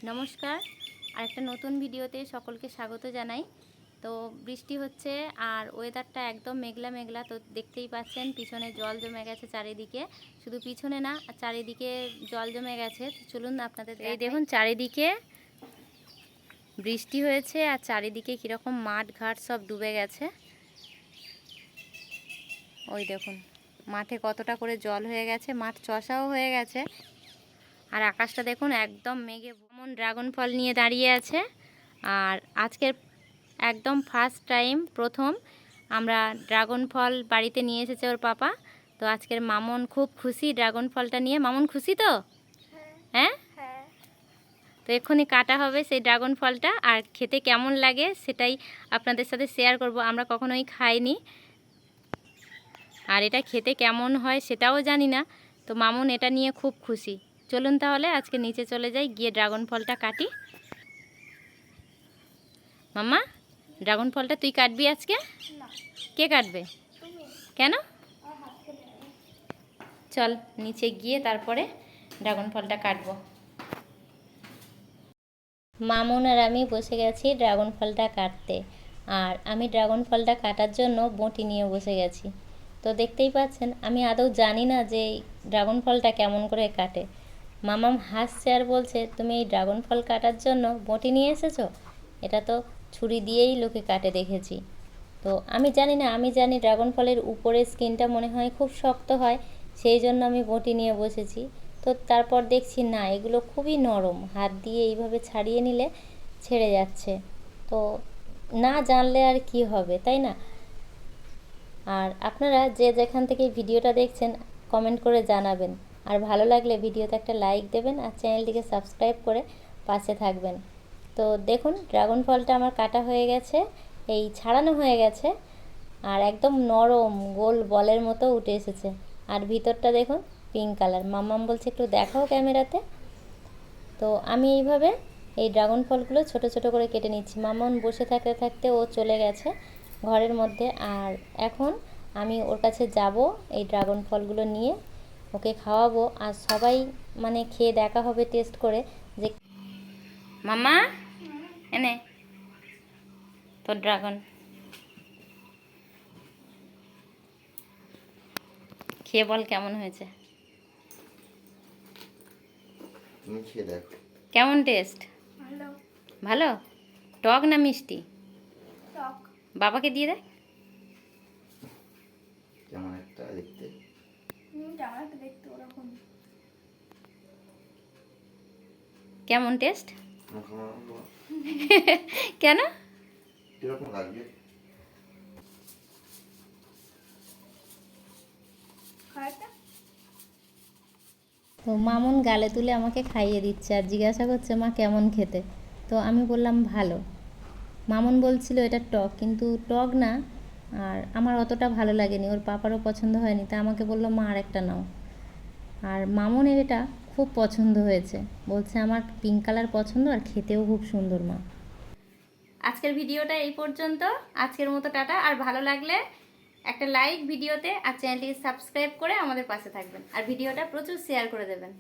নমস্কার, আরেকটা নতুন ভিডিওতে সকলকে স্বাগত জানাই। তো বৃষ্টি হচ্ছে আর ওয়েদারটা একদম মেঘলা মেঘলা। তো দেখতেই পাচ্ছেন পিছনে জল জমে গেছে চারিদিকে, শুধু পিছনে না চারিদিকে জল জমে গেছে। তো চলুন আপনাদের এই দেখুন চারিদিকে বৃষ্টি হয়েছে আর চারিদিকে কীরকম মাঠ ঘাট সব ডুবে গেছে। ওই দেখুন মাঠে কতটা করে জল হয়ে গেছে, মাঠ চষাও হয়ে গেছে। আর আকাশটা দেখুন একদম মেঘে ভ্রমণ ড্রাগন ফল নিয়ে দাঁড়িয়ে আছে। আর আজকের একদম ফার্স্ট টাইম প্রথম আমরা ড্রাগন ফল বাড়িতে নিয়ে এসেছে ওর পাপা। তো আজকের মামন খুব খুশি ড্রাগন ফলটা নিয়ে। মামন খুশি তো? হ্যাঁ। তো এক্ষুনি কাটা হবে সেই ড্রাগন ফলটা, আর খেতে কেমন লাগে সেটাই আপনাদের সাথে শেয়ার করব। আমরা কখনোই খাইনি, আর এটা খেতে কেমন হয় সেটাও জানি না। তো মামুন এটা নিয়ে খুব খুশি। চলুন তাহলে আজকে নিচে চলে যাই, গিয়ে ড্রাগন ফলটা কাটি। মাম্মা, ড্রাগন ফলটা তুই কাটবি আজকে? কে কাটবে? কেন? চল নিচে গিয়ে তারপরে ড্রাগন ফলটা কাটবো। মামুন আর আমি বসে গেছি ড্রাগন ফলটা কাটতে। আর আমি ড্রাগন ফলটা কাটার জন্য বঁটি নিয়ে বসে গেছি। তো দেখতেই পাচ্ছেন আমি আদৌ জানি না যে এই ড্রাগন ফলটা কেমন করে কাটে। মামাম হাসছে আর বলছে, তুমি এই ড্রাগন ফল কাটার জন্য বঁটি নিয়ে এসেছো? এটা তো ছুরি দিয়েই লোকে কাটে দেখেছি। তো আমি জানি না, আমি জানি ড্রাগন ফলের উপরের স্কিনটা মনে হয় খুব শক্ত হয়, সেই জন্য আমি বঁটি নিয়ে বসেছি। তো তারপর দেখছি না, এগুলো খুবই নরম, হাত দিয়ে এইভাবে ছাড়িয়ে নিলে ছেড়ে যাচ্ছে। তো না জানলে আর কি হবে, তাই না? আর আপনারা যে যেখান থেকে ভিডিওটা দেখছেন কমেন্ট করে জানাবেন, আর ভালো লাগলে ভিডিওতে একটা লাইক দেবেন আর চ্যানেলটিকে সাবস্ক্রাইব করে পাশে থাকবেন। তো দেখুন ড্রাগন ফলটা আমার কাটা হয়ে গেছে, এই ছাড়ানো হয়ে গেছে, আর একদম নরম গোল বলের মতো উঠে এসেছে। আর ভিতরটা দেখুন পিঙ্ক কালার। মাম্মাম বলছে একটু দেখাও ক্যামেরাতে। তো আমি এইভাবে এই ড্রাগন ফলগুলো ছোট ছোট করে কেটে নিচ্ছি। মাম্মাম বসে থাকতে থাকতে ও চলে গেছে ঘরের মধ্যে, আর এখন আমি ওর কাছে যাব এই ড্রাগন ফলগুলো নিয়ে ওকে খাওয়াবো। আর সবাই মানে খেয়ে দেখা হবে টেস্ট করে যে মাম্মা এনে তো ড্রাগন খেয়ে বল কেমন হয়েছে। তুমি খেয়ে দেখো কেমন টেস্ট? ভালো। ভালো? টক না মিষ্টি? টক। বাবাকে দিয়ে দেয়। কেমন একটা দেখতে। জামাটা দেখতে ওরকম। কেমন টেস্ট? মাখা কেন? কিরকম লাগবে? খাওয়াটা তো মামুন গালে তুলে আমাকে খাইয়ে দিচ্ছে আর জিজ্ঞাসা করছে মা কেমন খেতে। তো আমি বললাম ভালো। মামুন বলছিল এটা টক, কিন্তু টক না, আর আমার অতটা ভালো লাগেনি, ওর পাপারও পছন্দ হয়নি, তা আমাকে বললো মা আর একটা নাও। আর মামুনের এটা খুব পছন্দ হয়েছে, বলছে আমার পিঙ্ক কালার পছন্দ আর খেতেও খুব সুন্দর মা। আজকের ভিডিওটা এই পর্যন্ত। আজকের মতো টাটা। আর ভালো লাগলে একটা লাইক ভিডিওতে, আর চ্যানেলটিকে সাবস্ক্রাইব করে আমাদের পাশে থাকবেন, আর ভিডিওটা প্রচুর শেয়ার করে দেবেন।